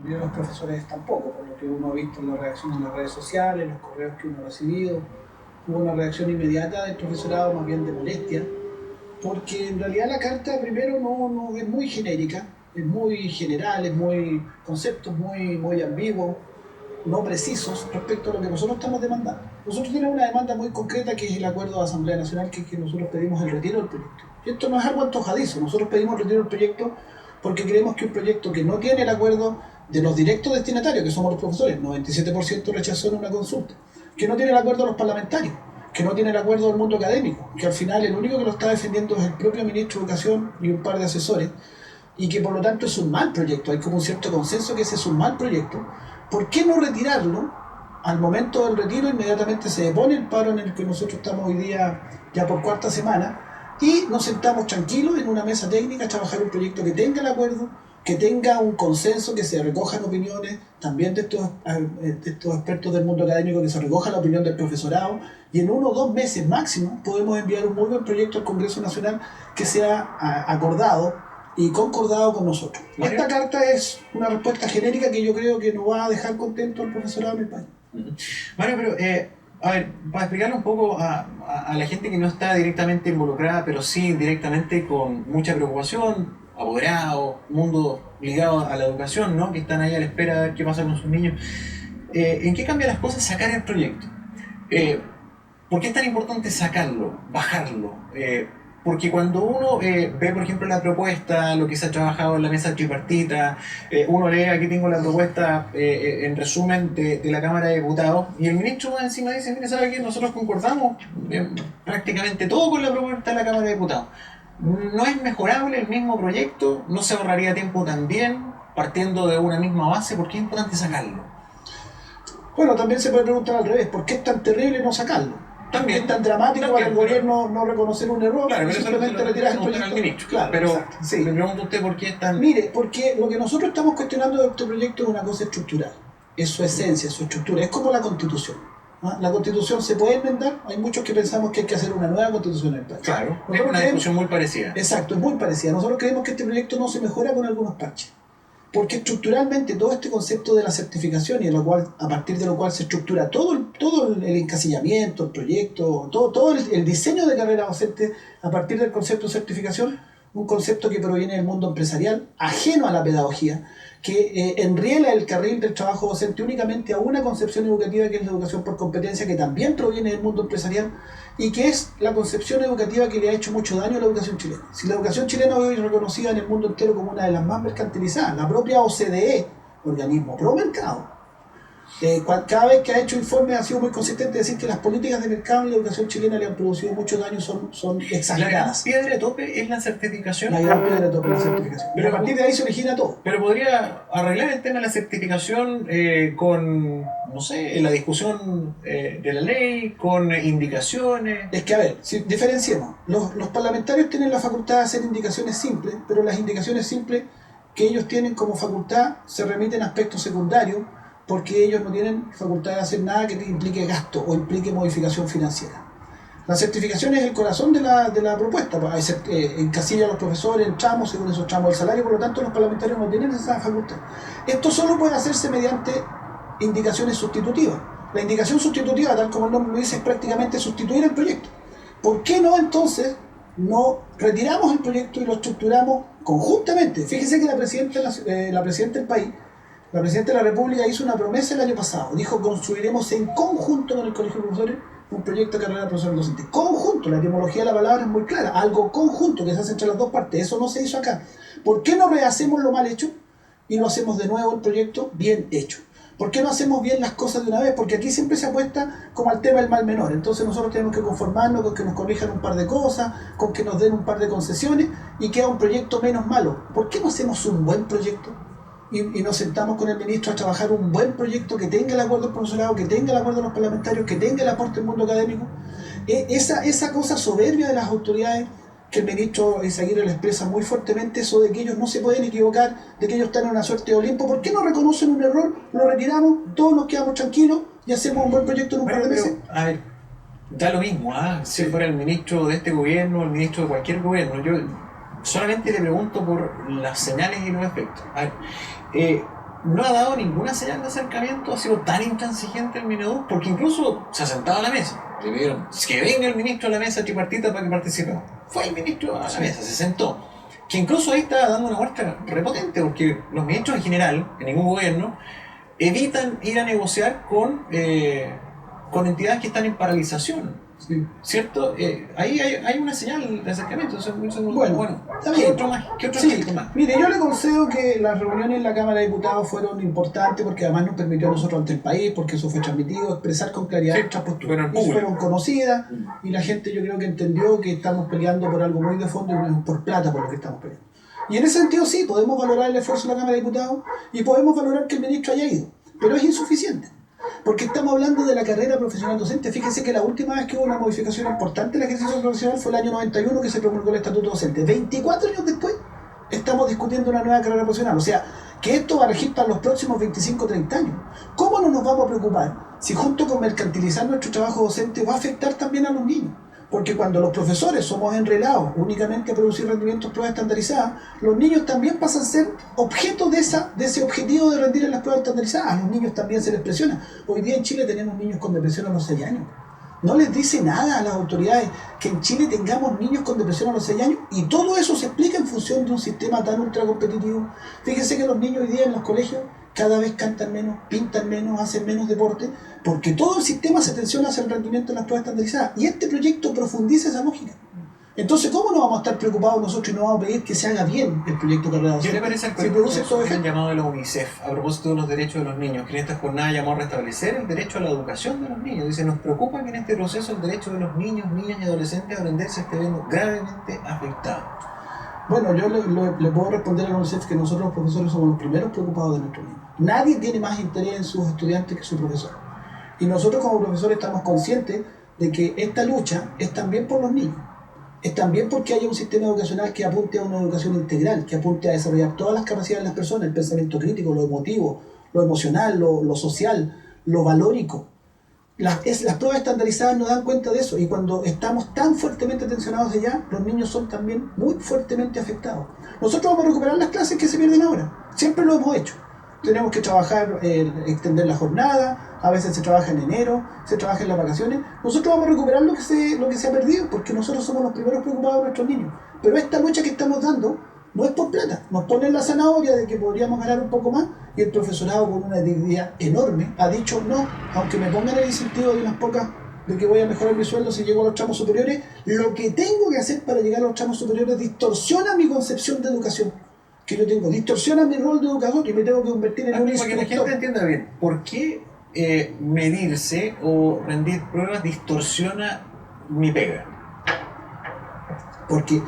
y los profesores tampoco, por lo que uno ha visto en la reacción en las redes sociales, los correos que uno ha recibido. Hubo una reacción inmediata del profesorado, más bien de molestia, porque en realidad la carta primero no es muy genérica, es muy general, es muy conceptos muy ambiguos, no precisos respecto a lo que nosotros estamos demandando. Nosotros tenemos una demanda muy concreta que es el acuerdo de Asamblea Nacional, que es que nosotros pedimos el retiro del proyecto. Y esto no es algo antojadizo, nosotros pedimos el retiro del proyecto porque creemos que un proyecto que no tiene el acuerdo de los directos destinatarios, que somos los profesores, 97% rechazó en una consulta, que no tiene el acuerdo de los parlamentarios, que no tiene el acuerdo del mundo académico, que al final el único que lo está defendiendo es el propio ministro de Educación y un par de asesores, y que por lo tanto es un mal proyecto, hay como un cierto consenso que ese es un mal proyecto. ¿Por qué no retirarlo? Al momento del retiro inmediatamente se depone el paro en el que nosotros estamos hoy día ya por cuarta semana y nos sentamos tranquilos en una mesa técnica a trabajar un proyecto que tenga el acuerdo, que tenga un consenso, que se recojan opiniones también de estos expertos del mundo académico, que se recoja la opinión del profesorado, y en 1 o 2 meses máximo podemos enviar un muy buen proyecto al Congreso Nacional que sea acordado y concordado con nosotros. Mario, esta carta es una respuesta genérica que yo creo que nos va a dejar contento al profesorado en el país. Mario, pero a ver, para explicarle un poco a la gente que no está directamente involucrada, pero sí directamente con mucha preocupación, apoderados, mundo ligado a la educación, ¿no? Que están ahí a la espera de ver qué pasa con sus niños. ¿En qué cambia las cosas sacar el proyecto? ¿Por qué es tan importante sacarlo, bajarlo? Porque cuando uno ve, por ejemplo, la propuesta, lo que se ha trabajado en la mesa tripartita, uno lee, aquí tengo la propuesta en resumen de la Cámara de Diputados, y el ministro va encima dice, mire, ¿sabe qué? Nosotros concordamos prácticamente todo con la propuesta de la Cámara de Diputados. ¿No es mejorable el mismo proyecto? ¿No se ahorraría tiempo también, partiendo de una misma base? ¿Por qué es importante sacarlo? Bueno, también se puede preguntar al revés, ¿por qué es tan terrible no sacarlo? También, es tan dramático también, para el gobierno no reconocer un error, claro, pero simplemente retirar el proyecto al ministro. Claro, pero exacto, sí. Me pregunto a usted por qué es tan... Mire, porque lo que nosotros estamos cuestionando de este proyecto es una cosa estructural, es su esencia, su estructura, es como la Constitución. ¿Ah? La Constitución se puede enmendar, hay muchos que pensamos que hay que hacer una nueva Constitución en el país. Claro, es una discusión muy parecida. Exacto, es muy parecida. Nosotros creemos que este proyecto no se mejora con algunos parches. Porque estructuralmente todo este concepto de la certificación y a partir de lo cual se estructura todo el encasillamiento, el proyecto, todo el diseño de carrera docente a partir del concepto de certificación, un concepto que proviene del mundo empresarial, ajeno a la pedagogía, que enriela el carril del trabajo docente únicamente a una concepción educativa que es la educación por competencia, que también proviene del mundo empresarial y que es la concepción educativa que le ha hecho mucho daño a la educación chilena. Si la educación chilena hoy es reconocida en el mundo entero como una de las más mercantilizadas, la propia OCDE, organismo pro mercado, cada vez que ha hecho informes ha sido muy consistente de decir que las políticas de mercado en la educación chilena le han producido mucho daño, son exageradas. La gran piedra de tope es la certificación. La gran piedra de tope es la certificación. Pero a partir de ahí se origina todo. Pero podría arreglar el tema de la certificación con, no sé, la discusión de la ley, con indicaciones. Es que, a ver, si diferenciemos. Los parlamentarios tienen la facultad de hacer indicaciones simples, pero las indicaciones simples que ellos tienen como facultad se remiten a aspectos secundarios, porque ellos no tienen facultad de hacer nada que implique gasto o implique modificación financiera. La certificación es el corazón de la propuesta, encasilla a los profesores en tramos, según esos tramos del salario, por lo tanto los parlamentarios no tienen esa facultad. Esto solo puede hacerse mediante indicaciones sustitutivas. La indicación sustitutiva, tal como el nombre lo dice, es prácticamente sustituir el proyecto. ¿Por qué no entonces no retiramos el proyecto y lo estructuramos conjuntamente? Fíjese que la presidenta del país, la Presidenta de la República hizo una promesa el año pasado. Dijo, construiremos en conjunto con el Colegio de Profesores un proyecto de carrera de profesor docente. Conjunto, la etimología de la palabra es muy clara. Algo conjunto que se hace entre las dos partes. Eso no se hizo acá. ¿Por qué no rehacemos lo mal hecho y no hacemos de nuevo el proyecto bien hecho? ¿Por qué no hacemos bien las cosas de una vez? Porque aquí siempre se apuesta como al tema del mal menor. Entonces nosotros tenemos que conformarnos con que nos corrijan un par de cosas, con que nos den un par de concesiones y queda un proyecto menos malo. ¿Por qué no hacemos un buen proyecto? Y nos sentamos con el ministro a trabajar un buen proyecto que tenga el acuerdo del profesorado, que tenga el acuerdo de los parlamentarios, que tenga el aporte del mundo académico. Esa cosa soberbia de las autoridades, que el ministro Izaguirre le expresa muy fuertemente, eso de que ellos no se pueden equivocar, de que ellos están en una suerte de Olimpo. ¿Por qué no reconocen un error, lo retiramos, todos nos quedamos tranquilos y hacemos un buen proyecto en un par de meses? A ver, da lo mismo, si fuera el ministro de este gobierno, el ministro de cualquier gobierno. Yo solamente le pregunto por las señales y los efectos. A ver, no ha dado ninguna señal de acercamiento, ha sido tan intransigente el Mineduc, porque incluso se ha sentado a la mesa. Le pidieron que venga el ministro a la mesa tripartita para que participemos. Fue el ministro a la mesa, se sentó. Que incluso ahí está dando una muestra repotente, porque los ministros en general, en ningún gobierno, evitan ir a negociar con entidades que están en paralización. Sí. ¿Cierto? Ahí hay una señal de acercamiento. Bueno, ¿qué otro más? ¿Qué otro sí, más? mire, yo le concedo que las reuniones en la Cámara de Diputados fueron importantes porque además nos permitió a nosotros ante el país, porque eso fue transmitido, expresar con claridad nuestras posturas. Y fueron conocidas y la gente yo creo que entendió que estamos peleando por algo muy de fondo y no por plata por lo que estamos peleando. Y en ese sentido sí, podemos valorar el esfuerzo de la Cámara de Diputados y podemos valorar que el ministro haya ido, pero es insuficiente. Porque estamos hablando de la carrera profesional docente. Fíjense que la última vez que hubo una modificación importante en el ejercicio profesional fue el año 91 que se promulgó el Estatuto Docente. 24 años después estamos discutiendo una nueva carrera profesional. O sea, que esto va a regir para los próximos 25 o 30 años. ¿Cómo no nos vamos a preocupar si junto con mercantilizar nuestro trabajo docente va a afectar también a los niños? Porque cuando los profesores somos enrelados únicamente a producir rendimientos pruebas estandarizadas, los niños también pasan a ser objeto de ese objetivo de rendir en las pruebas estandarizadas. A los niños también se les presiona. Hoy día en Chile tenemos niños con depresión a los 6 años. No les dice nada a las autoridades que en Chile tengamos niños con depresión a los 6 años y todo eso se explica en función de un sistema tan ultra competitivo. Fíjense que los niños hoy día en los colegios cada vez cantan menos, pintan menos, hacen menos deporte, porque todo el sistema se tensiona hacia el rendimiento de las pruebas estandarizadas. Y este proyecto profundiza esa lógica. Entonces, ¿cómo no vamos a estar preocupados nosotros y no vamos a pedir que se haga bien el proyecto carrera docente? ¿Qué le parece al el llamado de la UNICEF a propósito de los derechos de los niños, que en esta jornada llamó a restablecer el derecho a la educación de los niños? Dice, nos preocupa que en este proceso el derecho de los niños, niñas y adolescentes a aprender se esté viendo gravemente afectado. Bueno, yo le puedo responder a la UNICEF que nosotros los profesores somos los primeros preocupados de nuestros niños. Nadie tiene más interés en sus estudiantes que su profesor. Y nosotros como profesores estamos conscientes de que esta lucha es también por los niños. Es también porque haya un sistema educacional que apunte a una educación integral, que apunte a desarrollar todas las capacidades de las personas, el pensamiento crítico, lo emotivo, lo emocional, lo social, lo valórico. Las pruebas estandarizadas nos dan cuenta de eso y cuando estamos tan fuertemente tensionados allá, los niños son también muy fuertemente afectados. Nosotros vamos a recuperar las clases que se pierden ahora. Siempre lo hemos hecho. Tenemos que trabajar, extender la jornada, a veces se trabaja en enero, se trabaja en las vacaciones. Nosotros vamos a recuperar lo que se ha perdido porque nosotros somos los primeros preocupados de nuestros niños. Pero esta lucha que estamos dando no es por plata. Nos ponen la zanahoria de que podríamos ganar un poco más y el profesorado con una dignidad enorme ha dicho no, aunque me pongan el incentivo de unas pocas de que voy a mejorar mi sueldo si llego a los tramos superiores, lo que tengo que hacer para llegar a los tramos superiores distorsiona mi concepción de educación que yo tengo, distorsiona mi rol de educador y me tengo que convertir en un instructor. Para que la gente entienda bien, ¿por qué medirse o rendir pruebas distorsiona mi pega? Porque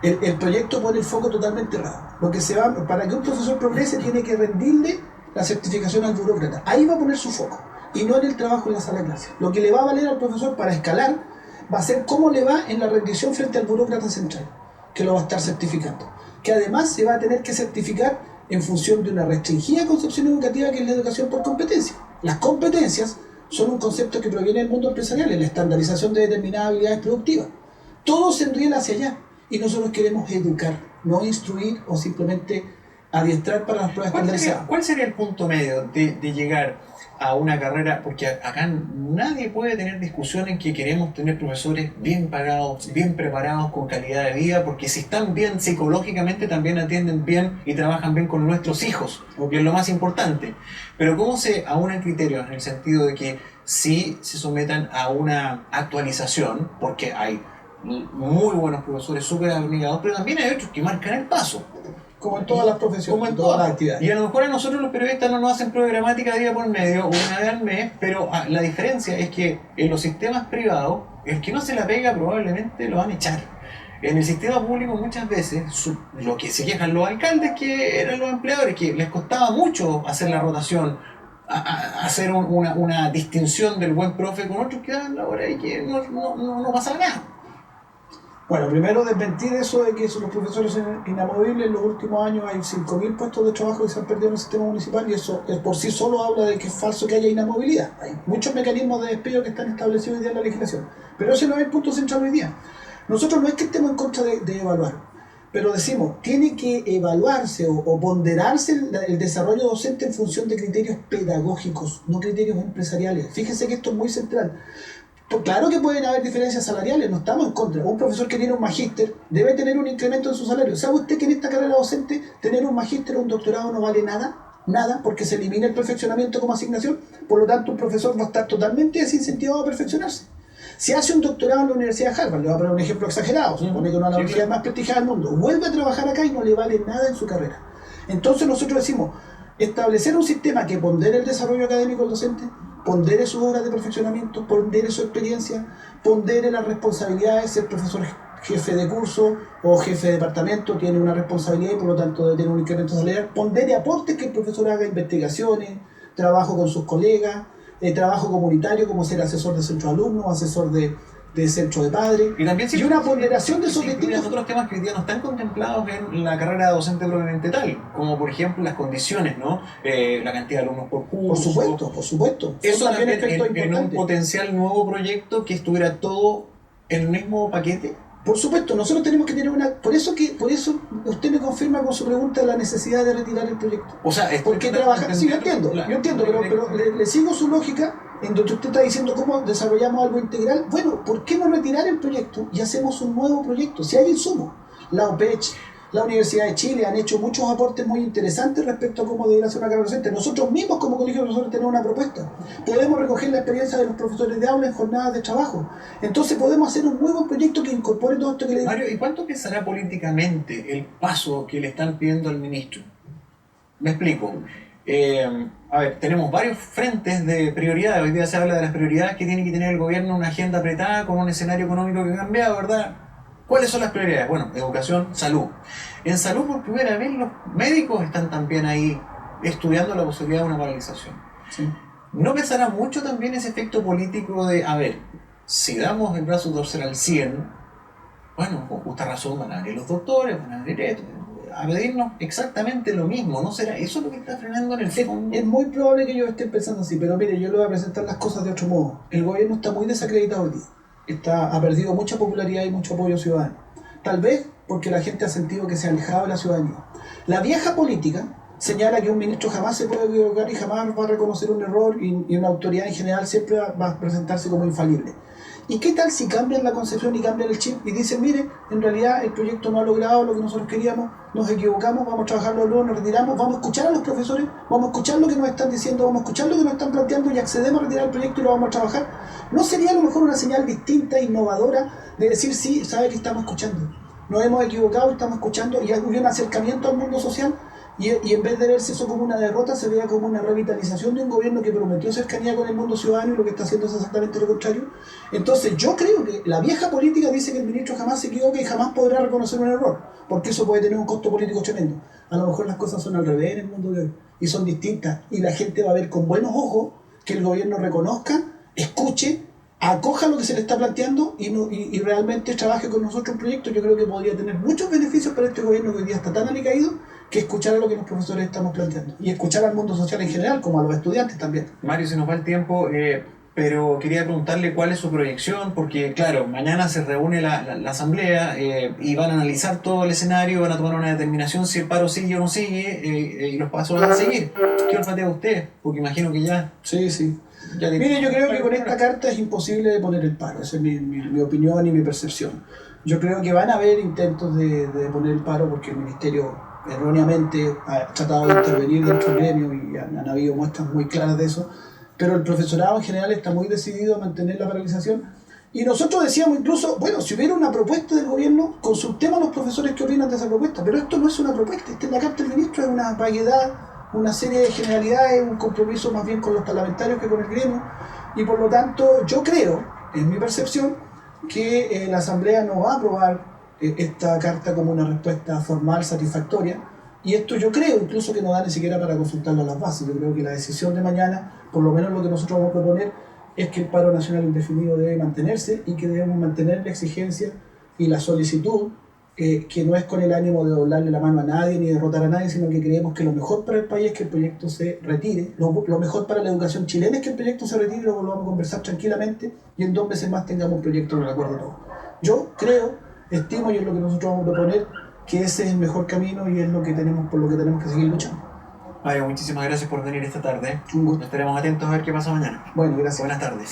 el proyecto pone el foco totalmente errado. Lo que se va, para que un profesor progrese tiene que rendirle la certificación al burócrata. Ahí va a poner su foco y no en el trabajo en la sala de clase. Lo que le va a valer al profesor para escalar va a ser cómo le va en la rendición frente al burócrata central, que lo va a estar certificando. Que además se va a tener que certificar en función de una restringida concepción educativa que es la educación por competencia. Las competencias son un concepto que proviene del mundo empresarial, en la estandarización de determinadas habilidades productivas. Todo se enriela hacia allá y nosotros queremos educar, no instruir o simplemente adiestrar para las pruebas estandarizadas. ¿Cuál sería el punto medio de llegar a una carrera? Porque acá nadie puede tener discusión en que queremos tener profesores bien pagados, bien preparados, con calidad de vida, porque si están bien psicológicamente también atienden bien y trabajan bien con nuestros hijos, que es lo más importante. Pero ¿cómo se aunan criterios en el sentido de que sí se sometan a una actualización, porque hay muy buenos profesores súper abnegados, pero también hay otros que marcan el paso? Como en todas las profesiones, como en todas las actividades. Y a lo mejor a nosotros los periodistas no nos hacen prueba de gramática día por medio o una vez al mes, pero la diferencia es que en los sistemas privados, el que no se la pega probablemente lo van a echar. En el sistema público muchas veces lo que se quejan los alcaldes que eran los empleadores, que les costaba mucho hacer la rotación, hacer una distinción del buen profe con otros que daban la hora y que no pasaba nada. Bueno, primero desmentir eso de que los profesores son inamovibles. En los últimos años hay 5.000 puestos de trabajo que se han perdido en el sistema municipal y eso por sí solo habla de que es falso que haya inamovilidad. Hay muchos mecanismos de despido que están establecidos hoy día en la legislación, pero ese no es el punto central hoy día. Nosotros no es que estemos en contra de evaluar, pero decimos, tiene que evaluarse o ponderarse el desarrollo docente en función de criterios pedagógicos, no criterios empresariales. Fíjense que esto es muy central. Pues claro que pueden haber diferencias salariales, no estamos en contra. Un profesor que tiene un magíster debe tener un incremento en su salario. ¿Sabe usted que en esta carrera docente tener un magíster o un doctorado no vale nada? Nada, porque se elimina el perfeccionamiento como asignación. Por lo tanto, un profesor va a estar totalmente desincentivado a perfeccionarse. Si hace un doctorado en la Universidad de Harvard, le voy a poner un ejemplo exagerado, supone que una de las universidades más prestigiadas del mundo, vuelve a trabajar acá y no le vale nada en su carrera. Entonces nosotros decimos, establecer un sistema que pondere el desarrollo académico del docente, pondere sus horas de perfeccionamiento, pondere su experiencia, pondere las responsabilidades. Ser profesor jefe de curso o jefe de departamento tiene una responsabilidad y por lo tanto debe tener un incremento salarial. Pondere aportes, que el profesor haga investigaciones, trabajo con sus colegas, trabajo comunitario como ser asesor de centro de alumnos, asesor de centro de padres, y una ponderación de esos distintos otros temas que hoy día no están contemplados en la carrera docente propiamente tal, como por ejemplo las condiciones, ¿no? La cantidad de alumnos por curso. Por supuesto. Eso también en un potencial nuevo proyecto que estuviera todo en el mismo paquete. Por supuesto, nosotros tenemos que tener una... Por eso usted me confirma con su pregunta la necesidad de retirar el proyecto. O sea, porque trabajar... Sí, yo entiendo, pero le sigo su lógica en donde usted está diciendo cómo desarrollamos algo integral. Bueno, ¿por qué no retirar el proyecto y hacemos un nuevo proyecto? Si hay insumos, la OPECH, la Universidad de Chile han hecho muchos aportes muy interesantes respecto a cómo debería ser una carrera docente. Nosotros mismos como colegio de profesores tenemos una propuesta. Podemos recoger la experiencia de los profesores de aula en jornadas de trabajo. Entonces podemos hacer un nuevo proyecto que incorpore todo esto que le digo. Mario, ¿y cuánto pesará políticamente el paso que le están pidiendo al ministro? Me explico. A ver, tenemos varios frentes de prioridades. Hoy día se habla de las prioridades que tiene que tener el gobierno, una agenda apretada con un escenario económico que ha cambiado, ¿verdad? ¿Cuáles son las prioridades? Bueno, educación, salud. En salud, por primera vez, los médicos están también ahí estudiando la posibilidad de una paralización. Sí. ¿No pesará mucho también ese efecto político de, a ver, si damos el brazo torcer al 100, bueno, con justa razón van a venir los doctores, van a venir esto, a pedirnos exactamente lo mismo? ¿No será eso lo que está frenando en el fondo? Es muy probable que ellos estén pensando así, pero mire, yo le voy a presentar las cosas de otro modo. El gobierno está muy desacreditado hoy día. Ha perdido mucha popularidad y mucho apoyo ciudadano. Tal vez porque la gente ha sentido que se ha alejado de la ciudadanía. La vieja política señala que un ministro jamás se puede equivocar y jamás va a reconocer un error, y una autoridad en general siempre va a presentarse como infalible. ¿Y qué tal si cambian la concepción y cambian el chip y dicen, mire, en realidad el proyecto no ha logrado lo que nosotros queríamos, nos equivocamos, vamos a trabajarlo luego, nos retiramos, vamos a escuchar a los profesores, vamos a escuchar lo que nos están diciendo, vamos a escuchar lo que nos están planteando y accedemos a retirar el proyecto y lo vamos a trabajar? ¿No sería a lo mejor una señal distinta, innovadora, de decir, sí, sabe que estamos escuchando, nos hemos equivocado, estamos escuchando, y hubo un acercamiento al mundo social? Y en vez de verse eso como una derrota, se vea como una revitalización de un gobierno que prometió cercanía con el mundo ciudadano y lo que está haciendo es exactamente lo contrario. Entonces yo creo que la vieja política dice que el ministro jamás se equivoca y jamás podrá reconocer un error, porque eso puede tener un costo político tremendo. A lo mejor las cosas son al revés en el mundo de hoy y son distintas, y la gente va a ver con buenos ojos que el gobierno reconozca, escuche, acoja lo que se le está planteando y realmente trabaje con nosotros un proyecto. Yo creo que podría tener muchos beneficios para este gobierno que hoy día está tan alicaído, que escuchar a lo que los profesores estamos planteando y escuchar al mundo social en general, como a los estudiantes también. Mario, se nos va el tiempo, pero quería preguntarle cuál es su proyección, porque claro, mañana se reúne la asamblea y van a analizar todo el escenario, van a tomar una determinación si el paro sigue o no sigue, y los pasos van a seguir. ¿Qué olfatea usted? Porque imagino que ya... Sí. Mire, yo creo que con esta carta es imposible de poner el paro. Esa es mi opinión y mi percepción. Yo creo que van a haber intentos de poner el paro, porque el ministerio erróneamente ha tratado de intervenir dentro del gremio y han habido muestras muy claras de eso, pero el profesorado en general está muy decidido a mantener la paralización. Y nosotros decíamos incluso, bueno, si hubiera una propuesta del gobierno, consultemos a los profesores qué opinan de esa propuesta. Pero esto no es una propuesta, esta es la carta del ministro, es una vaguedad, una serie de generalidades, un compromiso más bien con los parlamentarios que con el gremio, y por lo tanto yo creo, en mi percepción, que la Asamblea no va a aprobar esta carta como una respuesta formal satisfactoria, y esto yo creo incluso que no da ni siquiera para consultarlo a las bases. Yo creo que la decisión de mañana, por lo menos lo que nosotros vamos a proponer, es que el paro nacional indefinido debe mantenerse y que debemos mantener la exigencia y la solicitud, que no es con el ánimo de doblarle la mano a nadie ni derrotar a nadie, sino que creemos que lo mejor para el país es que el proyecto se retire, lo mejor para la educación chilena es que el proyecto se retire y lo volvamos a conversar tranquilamente, y en 2 meses más tengamos un proyecto de acuerdo a todo. Yo creo, estimo, y es lo que nosotros vamos a proponer, que ese es el mejor camino y es lo que tenemos, por lo que tenemos que seguir luchando. Mario, muchísimas gracias por venir esta tarde. Un gusto. Estaremos atentos a ver qué pasa mañana. Bueno, gracias. Buenas tardes.